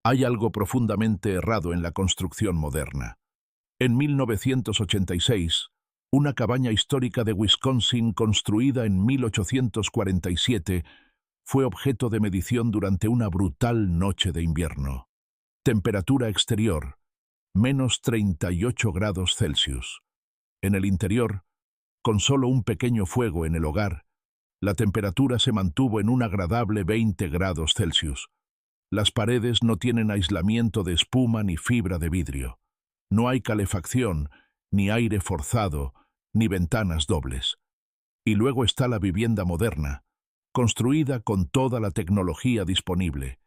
Hay algo profundamente errado en la construcción moderna. En 1986, una cabaña histórica de Wisconsin construida en 1847 fue objeto de medición durante una brutal noche de invierno. Temperatura exterior, menos 38 grados Celsius. En el interior, con solo un pequeño fuego en el hogar, la temperatura se mantuvo en un agradable 20 grados Celsius. Las paredes no tienen aislamiento de espuma ni fibra de vidrio. No hay calefacción, ni aire forzado, ni ventanas dobles. Y luego está la vivienda moderna, construida con toda la tecnología disponible,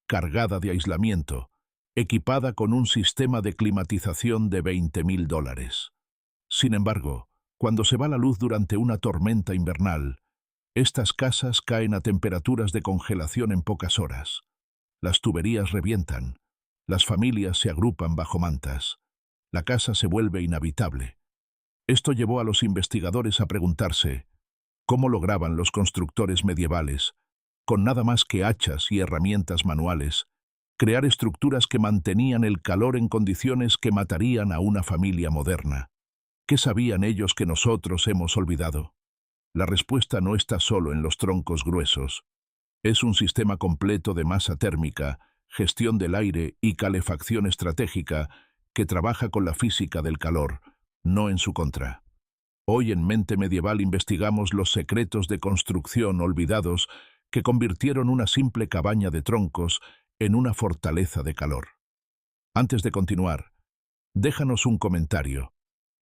cargada de aislamiento, equipada con un sistema de climatización de $20.000. Sin embargo, cuando se va la luz durante una tormenta invernal, estas casas caen a temperaturas de congelación en pocas horas. Las tuberías revientan, las familias se agrupan bajo mantas, la casa se vuelve inhabitable. Esto llevó a los investigadores a preguntarse cómo lograban los constructores medievales, con nada más que hachas y herramientas manuales, crear estructuras que mantenían el calor en condiciones que matarían a una familia moderna. ¿Qué sabían ellos que nosotros hemos olvidado? La respuesta no está solo en los troncos gruesos. Es un sistema completo de masa térmica, gestión del aire y calefacción estratégica que trabaja con la física del calor, no en su contra. Hoy en Mente Medieval investigamos los secretos de construcción olvidados que convirtieron una simple cabaña de troncos en una fortaleza de calor. Antes de continuar, déjanos un comentario.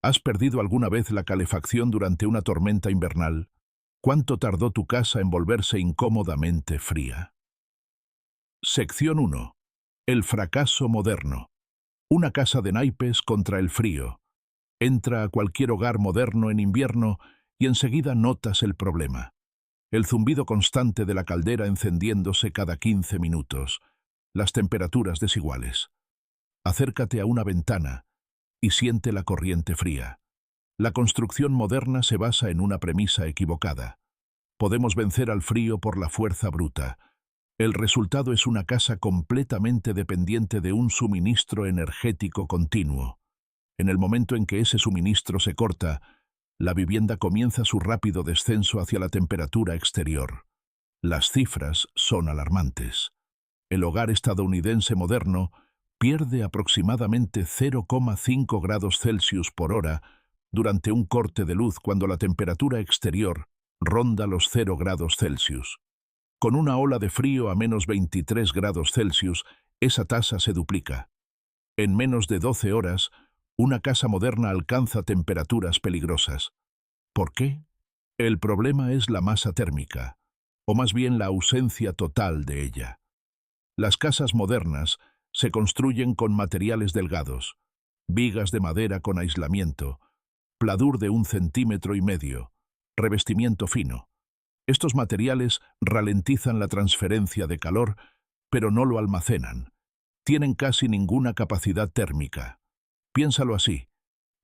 ¿Has perdido alguna vez la calefacción durante una tormenta invernal? ¿Cuánto tardó tu casa en volverse incómodamente fría? Sección 1. El fracaso moderno. Una casa de naipes contra el frío. Entra a cualquier hogar moderno en invierno y enseguida notas el problema. El zumbido constante de la caldera encendiéndose cada 15 minutos. Las temperaturas desiguales. Acércate a una ventana y siente la corriente fría. La construcción moderna se basa en una premisa equivocada. Podemos vencer al frío por la fuerza bruta. El resultado es una casa completamente dependiente de un suministro energético continuo. En el momento en que ese suministro se corta, la vivienda comienza su rápido descenso hacia la temperatura exterior. Las cifras son alarmantes. El hogar estadounidense moderno pierde aproximadamente 0,5 grados Celsius por hora durante un corte de luz cuando la temperatura exterior ronda los 0 grados Celsius. Con una ola de frío a menos 23 grados Celsius, esa tasa se duplica. En menos de 12 horas, una casa moderna alcanza temperaturas peligrosas. ¿Por qué? El problema es la masa térmica, o más bien la ausencia total de ella. Las casas modernas se construyen con materiales delgados, vigas de madera con aislamiento, pladur de 1,5 centímetros, revestimiento fino. Estos materiales ralentizan la transferencia de calor, pero no lo almacenan. Tienen casi ninguna capacidad térmica. Piénsalo así.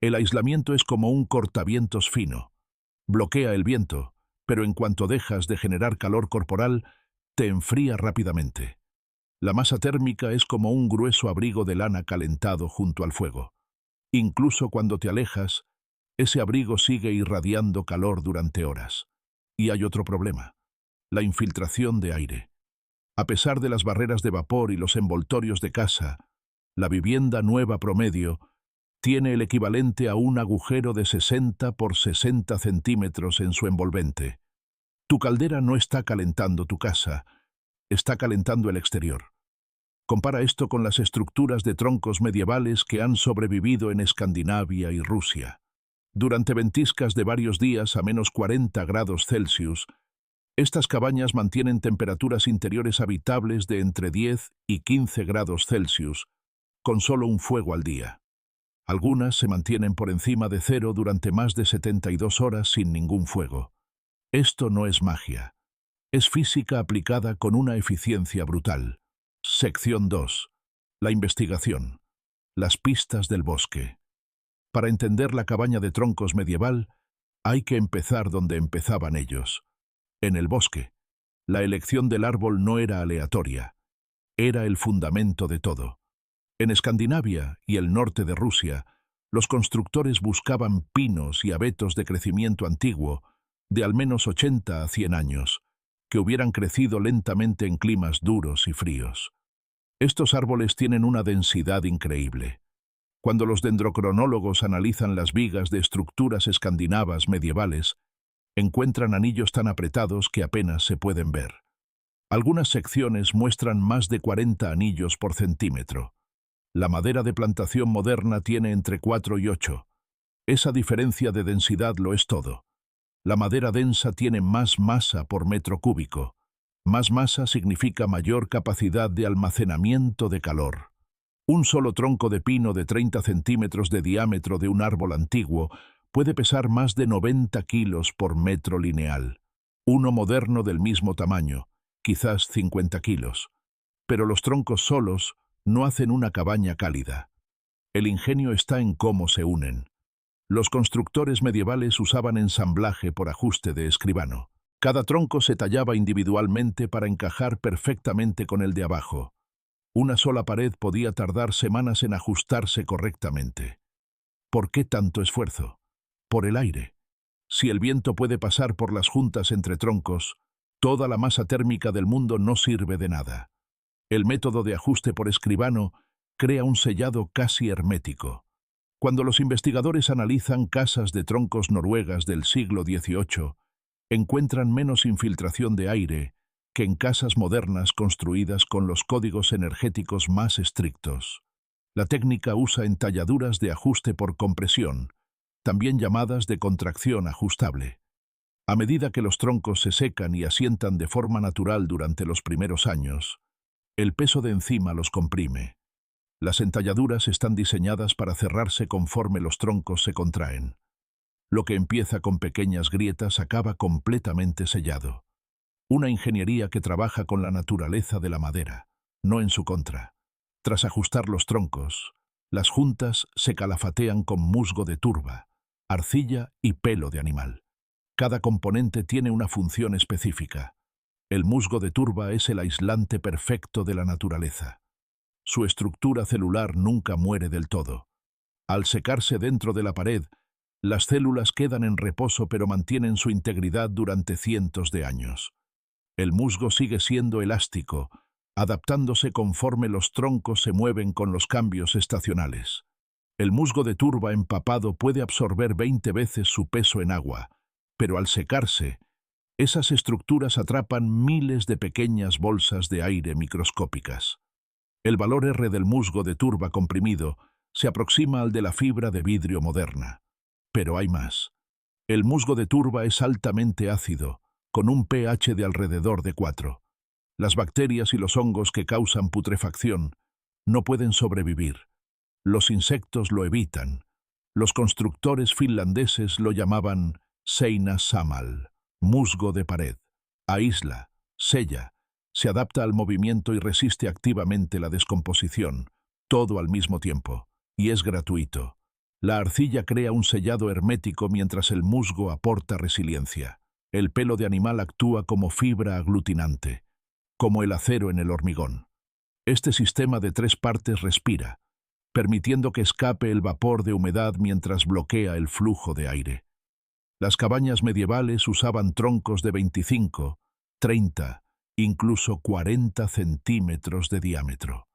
El aislamiento es como un cortavientos fino. Bloquea el viento, pero en cuanto dejas de generar calor corporal, te enfría rápidamente. La masa térmica es como un grueso abrigo de lana calentado junto al fuego. Incluso cuando te alejas, ese abrigo sigue irradiando calor durante horas. Y hay otro problema: la infiltración de aire. A pesar de las barreras de vapor y los envoltorios de casa, la vivienda nueva promedio tiene el equivalente a un agujero de 60 por 60 centímetros en su envolvente. Tu caldera no está calentando tu casa, está calentando el exterior. Compara esto con las estructuras de troncos medievales que han sobrevivido en Escandinavia y Rusia. Durante ventiscas de varios días a menos 40 grados Celsius, estas cabañas mantienen temperaturas interiores habitables de entre 10 y 15 grados Celsius, con solo un fuego al día. Algunas se mantienen por encima de cero durante más de 72 horas sin ningún fuego. Esto no es magia. Es física aplicada con una eficiencia brutal. Sección 2. La investigación. Las pistas del bosque. Para entender la cabaña de troncos medieval, hay que empezar donde empezaban ellos. En el bosque. La elección del árbol no era aleatoria. era el fundamento de todo. En Escandinavia y el norte de Rusia, los constructores buscaban pinos y abetos de crecimiento antiguo, de al menos 80 a 100 años, que hubieran crecido lentamente en climas duros y fríos. Estos árboles tienen una densidad increíble. Cuando los dendrocronólogos analizan las vigas de estructuras escandinavas medievales, encuentran anillos tan apretados que apenas se pueden ver. Algunas secciones muestran más de 40 anillos por centímetro. La madera de plantación moderna tiene entre 4 y 8. Esa diferencia de densidad lo es todo. La madera densa tiene más masa por metro cúbico. Más masa significa mayor capacidad de almacenamiento de calor. Un solo tronco de pino de 30 centímetros de diámetro de un árbol antiguo puede pesar más de 90 kilos por metro lineal. Uno moderno del mismo tamaño, quizás 50 kilos. Pero los troncos solos no hacen una cabaña cálida. El ingenio está en cómo se unen. Los constructores medievales usaban ensamblaje por ajuste de escribano. Cada tronco se tallaba individualmente para encajar perfectamente con el de abajo. Una sola pared podía tardar semanas en ajustarse correctamente. ¿Por qué tanto esfuerzo? Por el aire. Si el viento puede pasar por las juntas entre troncos, toda la masa térmica del mundo no sirve de nada. El método de ajuste por escribano crea un sellado casi hermético. Cuando los investigadores analizan casas de troncos noruegas del siglo XVIII, encuentran menos infiltración de aire que en casas modernas construidas con los códigos energéticos más estrictos. La técnica usa entalladuras de ajuste por compresión, también llamadas de contracción ajustable. A medida que los troncos se secan y asientan de forma natural durante los primeros años, el peso de encima los comprime. Las entalladuras están diseñadas para cerrarse conforme los troncos se contraen. Lo que empieza con pequeñas grietas acaba completamente sellado. Una ingeniería que trabaja con la naturaleza de la madera, no en su contra. Tras ajustar los troncos, las juntas se calafatean con musgo de turba, arcilla y pelo de animal. Cada componente tiene una función específica. El musgo de turba es el aislante perfecto de la naturaleza. Su estructura celular nunca muere del todo. Al secarse dentro de la pared, las células quedan en reposo pero mantienen su integridad durante cientos de años. El musgo sigue siendo elástico, adaptándose conforme los troncos se mueven con los cambios estacionales. El musgo de turba empapado puede absorber 20 veces su peso en agua, pero al secarse, esas estructuras atrapan miles de pequeñas bolsas de aire microscópicas. El valor R del musgo de turba comprimido se aproxima al de la fibra de vidrio moderna. Pero hay más. El musgo de turba es altamente ácido, con un pH de alrededor de 4. Las bacterias y los hongos que causan putrefacción no pueden sobrevivir. Los insectos lo evitan. Los constructores finlandeses lo llamaban seinäsammal, musgo de pared. Aísla, sella, se adapta al movimiento y resiste activamente la descomposición, todo al mismo tiempo, y es gratuito. La arcilla crea un sellado hermético mientras el musgo aporta resiliencia. El pelo de animal actúa como fibra aglutinante, como el acero en el hormigón. Este sistema de 3 partes respira, permitiendo que escape el vapor de humedad mientras bloquea el flujo de aire. Las cabañas medievales usaban troncos de 25, 30, incluso 40 centímetros de diámetro.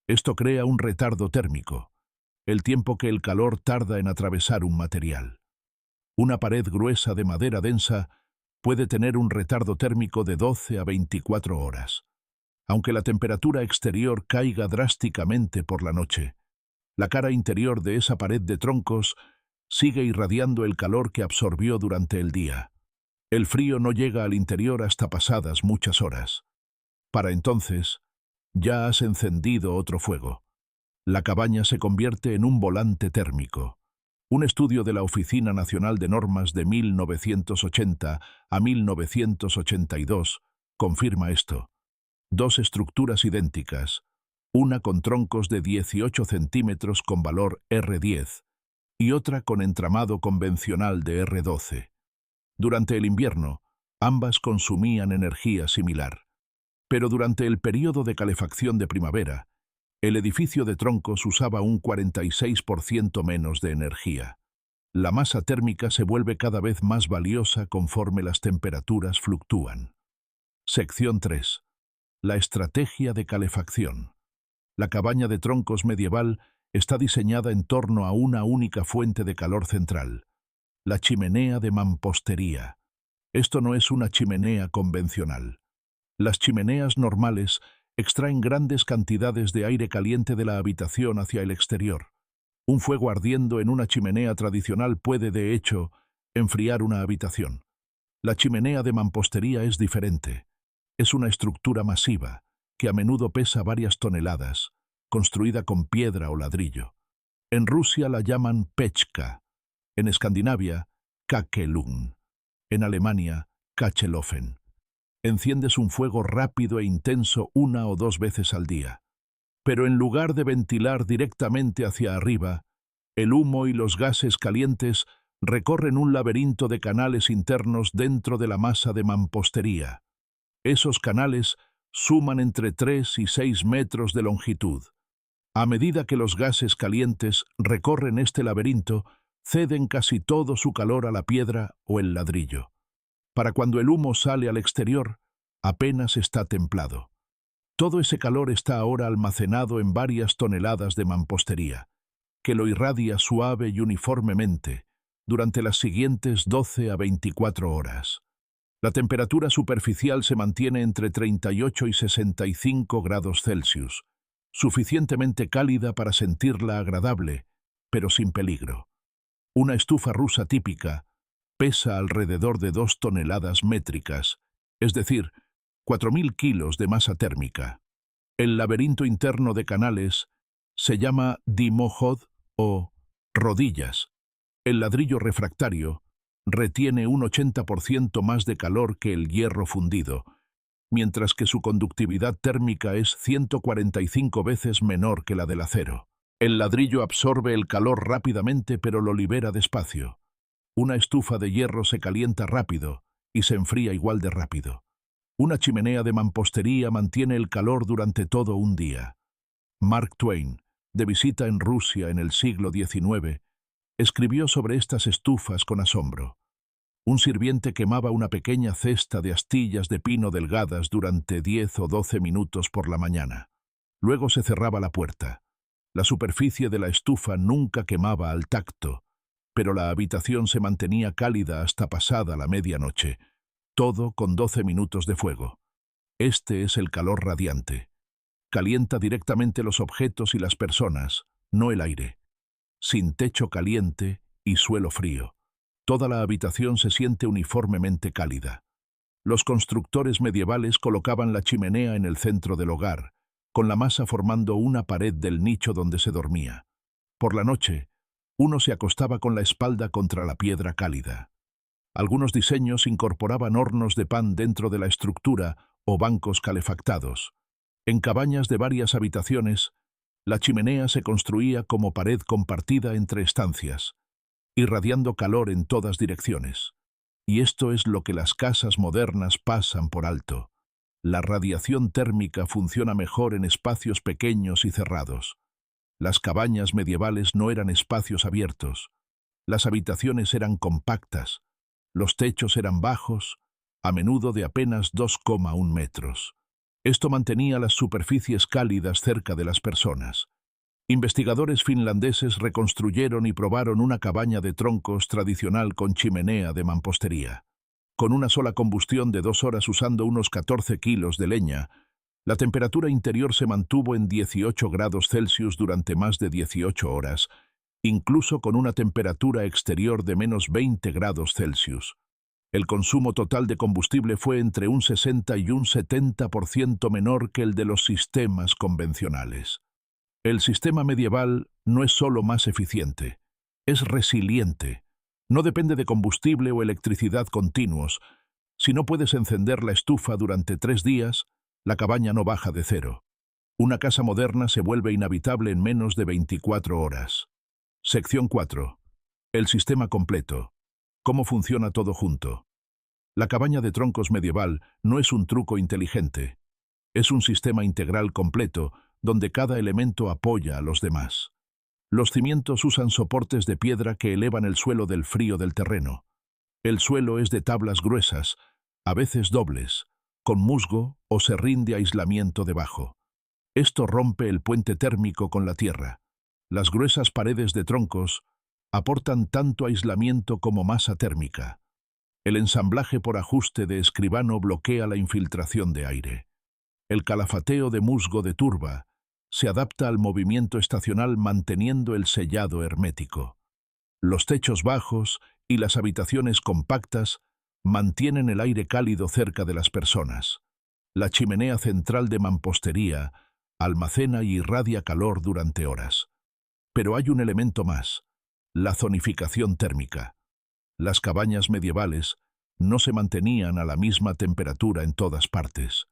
Esto crea un retardo térmico, el tiempo que el calor tarda en atravesar un material. Una pared gruesa de madera densa puede tener un retardo térmico de 12 a 24 horas. Aunque la temperatura exterior caiga drásticamente por la noche, la cara interior de esa pared de troncos sigue irradiando el calor que absorbió durante el día. El frío no llega al interior hasta pasadas muchas horas. Para entonces, ya has encendido otro fuego. La cabaña se convierte en un volante térmico. Un estudio de la Oficina Nacional de Normas de 1980 a 1982 confirma esto. 2 estructuras idénticas, una con troncos de 18 centímetros con valor R10 y otra con entramado convencional de R12. Durante el invierno, ambas consumían energía similar. Pero durante el período de calefacción de primavera, el edificio de troncos usaba un 46% menos de energía. La masa térmica se vuelve cada vez más valiosa conforme las temperaturas fluctúan. Sección 3. La estrategia de calefacción. La cabaña de troncos medieval está diseñada en torno a una única fuente de calor central, la chimenea de mampostería. Esto no es una chimenea convencional. Las chimeneas normales extraen grandes cantidades de aire caliente de la habitación hacia el exterior. Un fuego ardiendo en una chimenea tradicional puede, de hecho, enfriar una habitación. La chimenea de mampostería es diferente. Es una estructura masiva, que a menudo pesa varias toneladas, construida con piedra o ladrillo. En Rusia la llaman pechka, en Escandinavia, kakelugn, en Alemania, kachelofen. Enciendes un fuego rápido e intenso 1 o 2 veces al día. Pero en lugar de ventilar directamente hacia arriba, el humo y los gases calientes recorren un laberinto de canales internos dentro de la masa de mampostería. Esos canales suman entre 3 y 6 metros de longitud. A medida que los gases calientes recorren este laberinto, ceden casi todo su calor a la piedra o el ladrillo. Para cuando el humo sale al exterior, apenas está templado. Todo ese calor está ahora almacenado en varias toneladas de mampostería, que lo irradia suave y uniformemente durante las siguientes 12 a 24 horas. La temperatura superficial se mantiene entre 38 y 65 grados Celsius, suficientemente cálida para sentirla agradable, pero sin peligro. Una estufa rusa típica pesa alrededor de 2 toneladas métricas, es decir, 4.000 kilos de masa térmica. El laberinto interno de canales se llama dimohod o rodillas. El ladrillo refractario retiene un 80% más de calor que el hierro fundido, mientras que su conductividad térmica es 145 veces menor que la del acero. El ladrillo absorbe el calor rápidamente pero lo libera despacio. Una estufa de hierro se calienta rápido y se enfría igual de rápido. Una chimenea de mampostería mantiene el calor durante todo un día. Mark Twain, de visita en Rusia en el siglo XIX, escribió sobre estas estufas con asombro. Un sirviente quemaba una pequeña cesta de astillas de pino delgadas durante 10 o 12 minutos por la mañana. Luego se cerraba la puerta. La superficie de la estufa nunca quemaba al tacto, pero la habitación se mantenía cálida hasta pasada la medianoche, todo con 12 minutos de fuego. Este es el calor radiante. Calienta directamente los objetos y las personas, no el aire. Sin techo caliente y suelo frío, toda la habitación se siente uniformemente cálida. Los constructores medievales colocaban la chimenea en el centro del hogar, con la masa formando una pared del nicho donde se dormía. Por la noche, uno se acostaba con la espalda contra la piedra cálida. Algunos diseños incorporaban hornos de pan dentro de la estructura o bancos calefactados. En cabañas de varias habitaciones, la chimenea se construía como pared compartida entre estancias, irradiando calor en todas direcciones. Y esto es lo que las casas modernas pasan por alto. La radiación térmica funciona mejor en espacios pequeños y cerrados. Las cabañas medievales no eran espacios abiertos. Las habitaciones eran compactas. Los techos eran bajos, a menudo de apenas 2,1 metros. Esto mantenía las superficies cálidas cerca de las personas. Investigadores finlandeses reconstruyeron y probaron una cabaña de troncos tradicional con chimenea de mampostería. Con una sola combustión de 2 horas usando unos 14 kilos de leña, la temperatura interior se mantuvo en 18 grados Celsius durante más de 18 horas, incluso con una temperatura exterior de menos 20 grados Celsius. El consumo total de combustible fue entre un 60 y un 70% menor que el de los sistemas convencionales. El sistema medieval no es solo más eficiente, es resiliente. No depende de combustible o electricidad continuos. Si no puedes encender la estufa durante 3 días, la cabaña no baja de cero. Una casa moderna se vuelve inhabitable en menos de 24 horas. Sección 4. El sistema completo. ¿Cómo funciona todo junto? La cabaña de troncos medieval no es un truco inteligente. Es un sistema integral completo donde cada elemento apoya a los demás. Los cimientos usan soportes de piedra que elevan el suelo del frío del terreno. El suelo es de tablas gruesas, a veces dobles, con musgo o serrín de aislamiento debajo. Esto rompe el puente térmico con la tierra. Las gruesas paredes de troncos aportan tanto aislamiento como masa térmica. El ensamblaje por ajuste de escribano bloquea la infiltración de aire. El calafateo de musgo de turba se adapta al movimiento estacional manteniendo el sellado hermético. Los techos bajos y las habitaciones compactas mantienen el aire cálido cerca de las personas. La chimenea central de mampostería almacena y irradia calor durante horas. Pero hay un elemento más: la zonificación térmica. Las cabañas medievales no se mantenían a la misma temperatura en todas partes.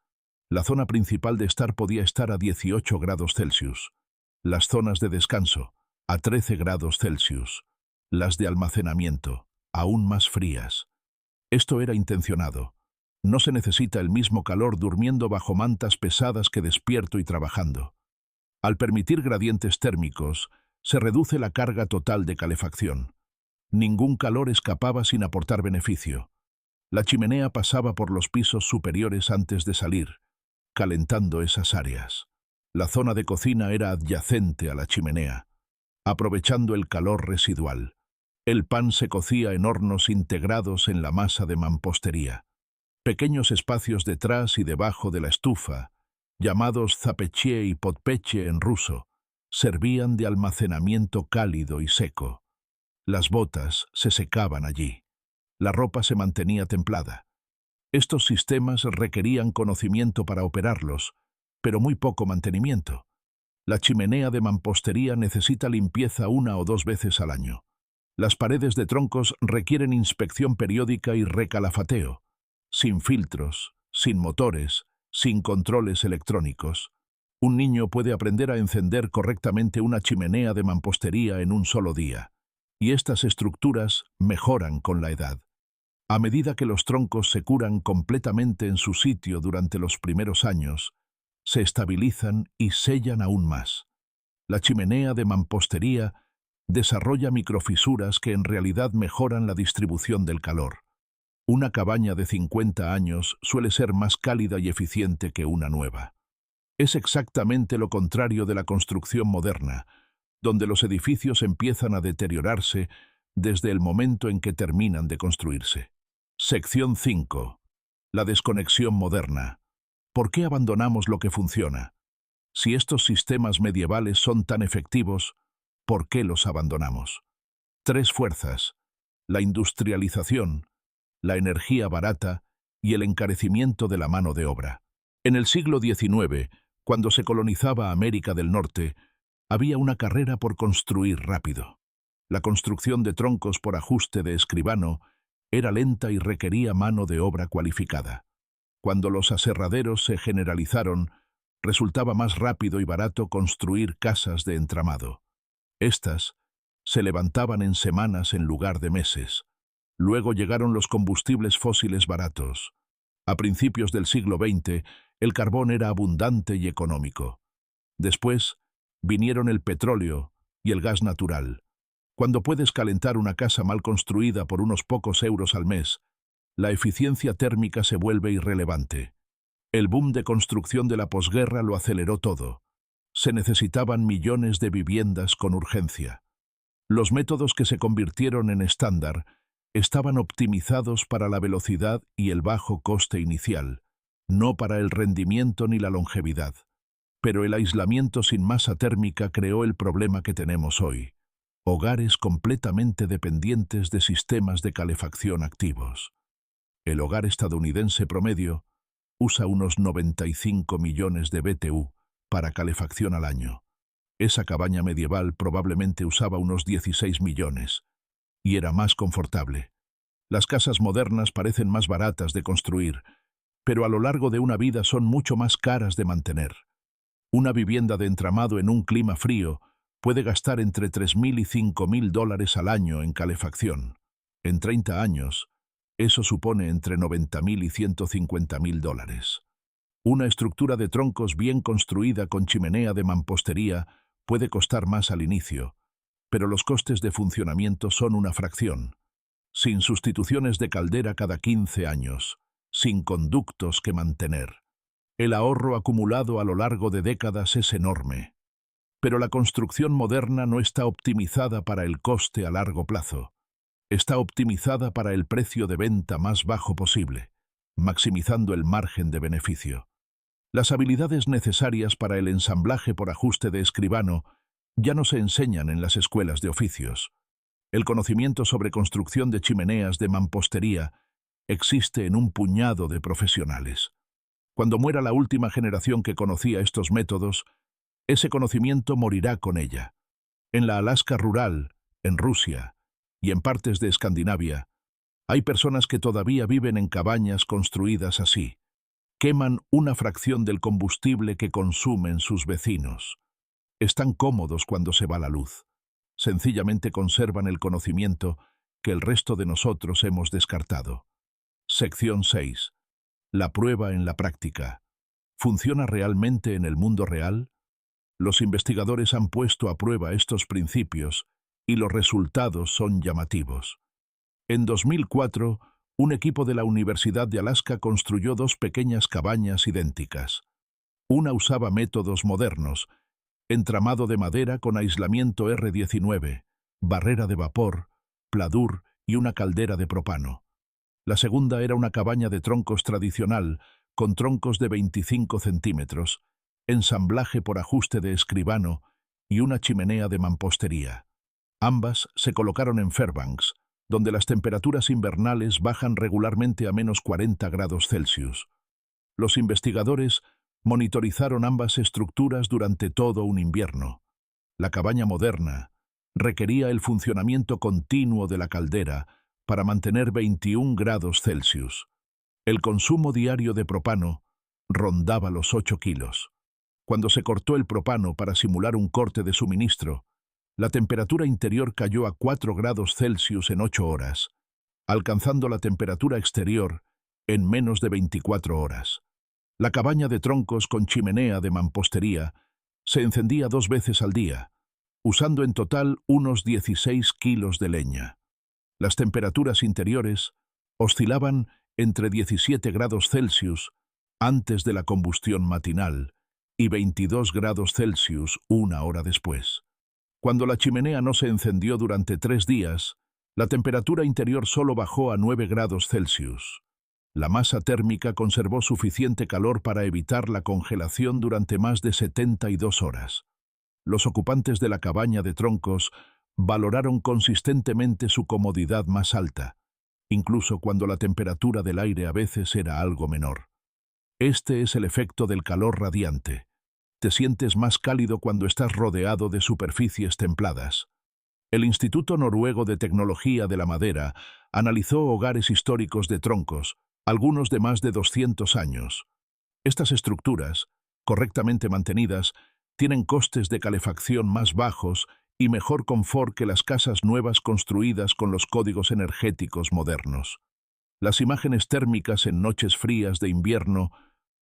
La zona principal de estar podía estar a 18 grados Celsius. Las zonas de descanso, a 13 grados Celsius. Las de almacenamiento, aún más frías. Esto era intencionado. No se necesita el mismo calor durmiendo bajo mantas pesadas que despierto y trabajando. Al permitir gradientes térmicos, se reduce la carga total de calefacción. Ningún calor escapaba sin aportar beneficio. La chimenea pasaba por los pisos superiores antes de salir, calentando esas áreas. La zona de cocina era adyacente a la chimenea, aprovechando el calor residual. El pan se cocía en hornos integrados en la masa de mampostería. Pequeños espacios detrás y debajo de la estufa, llamados zapechie y podpeche en ruso, servían de almacenamiento cálido y seco. Las botas se secaban allí. La ropa se mantenía templada. Estos sistemas requerían conocimiento para operarlos, pero muy poco mantenimiento. La chimenea de mampostería necesita limpieza 1 o 2 veces al año. Las paredes de troncos requieren inspección periódica y recalafateo, sin filtros, sin motores, sin controles electrónicos. Un niño puede aprender a encender correctamente una chimenea de mampostería en un solo día, y estas estructuras mejoran con la edad. A medida que los troncos se curan completamente en su sitio durante los primeros años, se estabilizan y sellan aún más. La chimenea de mampostería desarrolla microfisuras que en realidad mejoran la distribución del calor. Una cabaña de 50 años suele ser más cálida y eficiente que una nueva. Es exactamente lo contrario de la construcción moderna, donde los edificios empiezan a deteriorarse desde el momento en que terminan de construirse. Sección 5. La desconexión moderna. ¿Por qué abandonamos lo que funciona? Si estos sistemas medievales son tan efectivos, ¿por qué los abandonamos? 3 fuerzas: la industrialización, la energía barata y el encarecimiento de la mano de obra. En el siglo XIX, cuando se colonizaba América del Norte, había una carrera por construir rápido. La construcción de troncos por ajuste de escribano era lenta y requería mano de obra cualificada. Cuando los aserraderos se generalizaron, resultaba más rápido y barato construir casas de entramado. Estas se levantaban en semanas en lugar de meses. Luego llegaron los combustibles fósiles baratos. A principios del siglo XX, el carbón era abundante y económico. Después, vinieron el petróleo y el gas natural. Cuando puedes calentar una casa mal construida por unos pocos euros al mes, la eficiencia térmica se vuelve irrelevante. El boom de construcción de la posguerra lo aceleró todo. Se necesitaban millones de viviendas con urgencia. Los métodos que se convirtieron en estándar estaban optimizados para la velocidad y el bajo coste inicial, no para el rendimiento ni la longevidad. Pero el aislamiento sin masa térmica creó el problema que tenemos hoy: hogares completamente dependientes de sistemas de calefacción activos. El hogar estadounidense promedio usa unos 95 millones de BTU para calefacción al año. Esa cabaña medieval probablemente usaba unos 16 millones, y era más confortable. Las casas modernas parecen más baratas de construir, pero a lo largo de una vida son mucho más caras de mantener. Una vivienda de entramado en un clima frío puede gastar entre $3.000 y $5.000 al año en calefacción. En 30 años, eso supone entre $90.000 y $150.000. Una estructura de troncos bien construida con chimenea de mampostería puede costar más al inicio, pero los costes de funcionamiento son una fracción. Sin sustituciones de caldera cada 15 años, sin conductos que mantener. El ahorro acumulado a lo largo de décadas es enorme. Pero la construcción moderna no está optimizada para el coste a largo plazo. Está optimizada para el precio de venta más bajo posible, maximizando el margen de beneficio. Las habilidades necesarias para el ensamblaje por ajuste de escribano ya no se enseñan en las escuelas de oficios. El conocimiento sobre construcción de chimeneas de mampostería existe en un puñado de profesionales. Cuando muera la última generación que conocía estos métodos, ese conocimiento morirá con ella. En la Alaska rural, en Rusia y en partes de Escandinavia, hay personas que todavía viven en cabañas construidas así. Queman una fracción del combustible que consumen sus vecinos. Están cómodos cuando se va la luz. Sencillamente conservan el conocimiento que el resto de nosotros hemos descartado. Sección 6. La prueba en la práctica. ¿Funciona realmente en el mundo real? Los investigadores han puesto a prueba estos principios y los resultados son llamativos. En 2004, un equipo de la Universidad de Alaska construyó dos pequeñas cabañas idénticas. Una usaba métodos modernos, entramado de madera con aislamiento R19, barrera de vapor, pladur y una caldera de propano. La segunda era una cabaña de troncos tradicional, con troncos de 25 centímetros, ensamblaje por ajuste de escribano y una chimenea de mampostería. Ambas se colocaron en Fairbanks, donde las temperaturas invernales bajan regularmente a menos 40 grados Celsius. Los investigadores monitorizaron ambas estructuras durante todo un invierno. La cabaña moderna requería el funcionamiento continuo de la caldera para mantener 21 grados Celsius. El consumo diario de propano rondaba los 8 kilos. Cuando se cortó el propano para simular un corte de suministro, la temperatura interior cayó a 4 grados Celsius en 8 horas, alcanzando la temperatura exterior en menos de 24 horas. La cabaña de troncos con chimenea de mampostería se encendía 2 veces al día, usando en total unos 16 kilos de leña. Las temperaturas interiores oscilaban entre 17 grados Celsius antes de la combustión matinal y 22 grados Celsius una hora después. Cuando la chimenea no se encendió durante 3 días, la temperatura interior solo bajó a 9 grados Celsius. La masa térmica conservó suficiente calor para evitar la congelación durante más de 72 horas. Los ocupantes de la cabaña de troncos valoraron consistentemente su comodidad más alta, incluso cuando la temperatura del aire a veces era algo menor. Este es el efecto del calor radiante. Te sientes más cálido cuando estás rodeado de superficies templadas. El Instituto Noruego de Tecnología de la Madera analizó hogares históricos de troncos, algunos de más de 200 años. Estas estructuras, correctamente mantenidas, tienen costes de calefacción más bajos y mejor confort que las casas nuevas construidas con los códigos energéticos modernos. Las imágenes térmicas en noches frías de invierno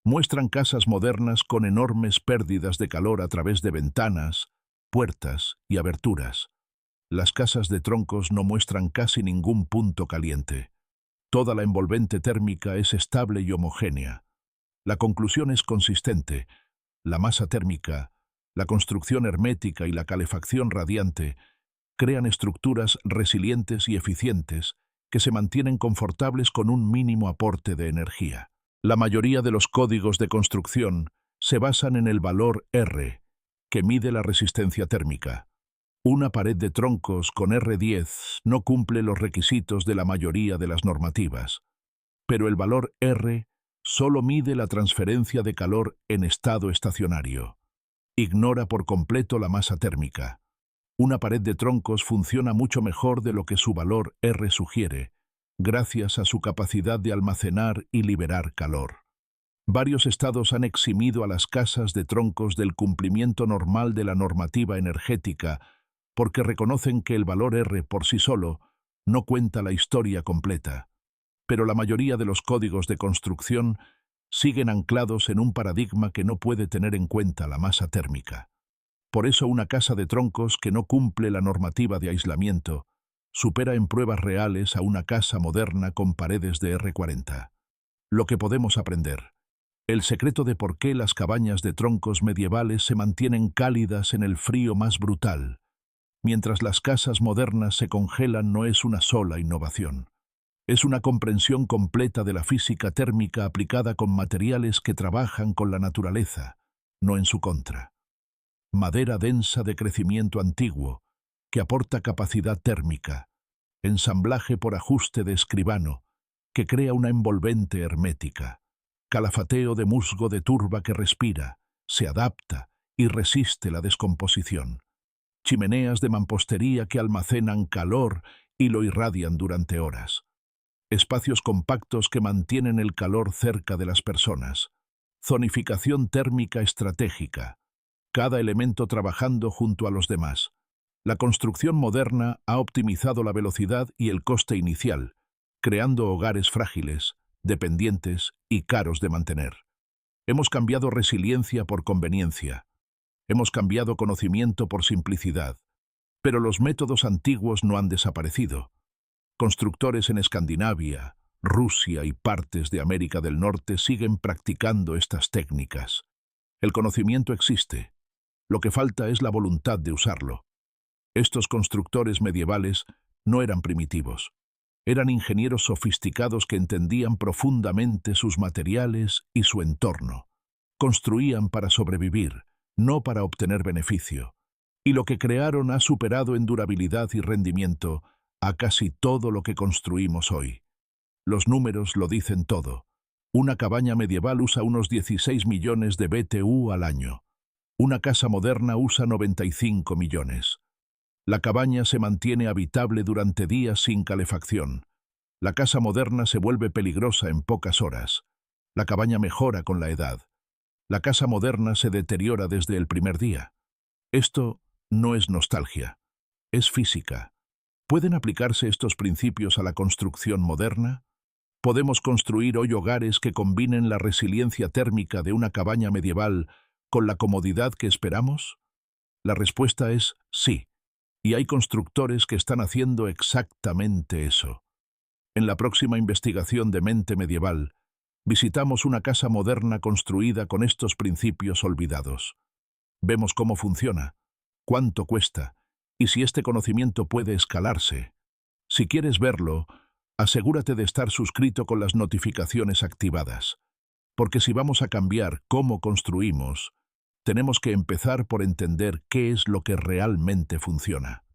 muestran casas modernas con enormes pérdidas de calor a través de ventanas, puertas y aberturas. Las casas de troncos no muestran casi ningún punto caliente. Toda la envolvente térmica es estable y homogénea. La conclusión es consistente. La masa térmica, la construcción hermética y la calefacción radiante crean estructuras resilientes y eficientes que se mantienen confortables con un mínimo aporte de energía. La mayoría de los códigos de construcción se basan en el valor R, que mide la resistencia térmica. Una pared de troncos con R10 no cumple los requisitos de la mayoría de las normativas, pero el valor R solo mide la transferencia de calor en estado estacionario. Ignora por completo la masa térmica. Una pared de troncos funciona mucho mejor de lo que su valor R sugiere, gracias a su capacidad de almacenar y liberar calor. Varios estados han eximido a las casas de troncos del cumplimiento normal de la normativa energética porque reconocen que el valor R por sí solo no cuenta la historia completa. Pero la mayoría de los códigos de construcción siguen anclados en un paradigma que no puede tener en cuenta la masa térmica. Por eso una casa de troncos que no cumple la normativa de aislamiento supera en pruebas reales a una casa moderna con paredes de R40. Lo que podemos aprender: el secreto de por qué las cabañas de troncos medievales se mantienen cálidas en el frío más brutal, mientras las casas modernas se congelan, no es una sola innovación. Es una comprensión completa de la física térmica aplicada con materiales que trabajan con la naturaleza, no en su contra. Madera densa de crecimiento antiguo, que aporta capacidad térmica. Ensamblaje por ajuste de escribano, que crea una envolvente hermética. Calafateo de musgo de turba que respira, se adapta y resiste la descomposición. Chimeneas de mampostería que almacenan calor y lo irradian durante horas. Espacios compactos que mantienen el calor cerca de las personas. Zonificación térmica estratégica. Cada elemento trabajando junto a los demás. La construcción moderna ha optimizado la velocidad y el coste inicial, creando hogares frágiles, dependientes y caros de mantener. Hemos cambiado resiliencia por conveniencia. Hemos cambiado conocimiento por simplicidad. Pero los métodos antiguos no han desaparecido. Constructores en Escandinavia, Rusia y partes de América del Norte siguen practicando estas técnicas. El conocimiento existe. Lo que falta es la voluntad de usarlo. Estos constructores medievales no eran primitivos. Eran ingenieros sofisticados que entendían profundamente sus materiales y su entorno. Construían para sobrevivir, no para obtener beneficio. Y lo que crearon ha superado en durabilidad y rendimiento a casi todo lo que construimos hoy. Los números lo dicen todo. Una cabaña medieval usa unos 16 millones de BTU al año. Una casa moderna usa 95 millones. La cabaña se mantiene habitable durante días sin calefacción. La casa moderna se vuelve peligrosa en pocas horas. La cabaña mejora con la edad. La casa moderna se deteriora desde el primer día. Esto no es nostalgia, es física. ¿Pueden aplicarse estos principios a la construcción moderna? ¿Podemos construir hoy hogares que combinen la resiliencia térmica de una cabaña medieval con la comodidad que esperamos? La respuesta es sí. Y hay constructores que están haciendo exactamente eso. En la próxima investigación de Mente Medieval, visitamos una casa moderna construida con estos principios olvidados. Vemos cómo funciona, cuánto cuesta, y si este conocimiento puede escalarse. Si quieres verlo, asegúrate de estar suscrito con las notificaciones activadas, porque si vamos a cambiar cómo construimos, tenemos que empezar por entender qué es lo que realmente funciona.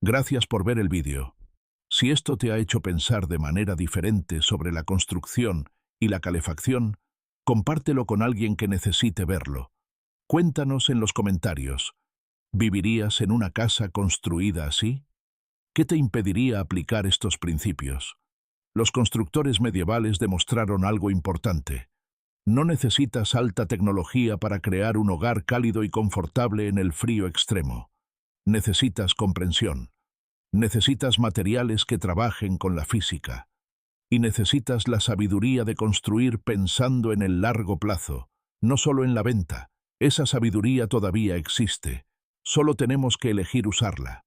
Gracias por ver el vídeo. Si esto te ha hecho pensar de manera diferente sobre la construcción y la calefacción, compártelo con alguien que necesite verlo. Cuéntanos en los comentarios. ¿Vivirías en una casa construida así? ¿Qué te impediría aplicar estos principios? Los constructores medievales demostraron algo importante. No necesitas alta tecnología para crear un hogar cálido y confortable en el frío extremo. Necesitas comprensión. Necesitas materiales que trabajen con la física. Y necesitas la sabiduría de construir pensando en el largo plazo, no solo en la venta. Esa sabiduría todavía existe. Solo tenemos que elegir usarla.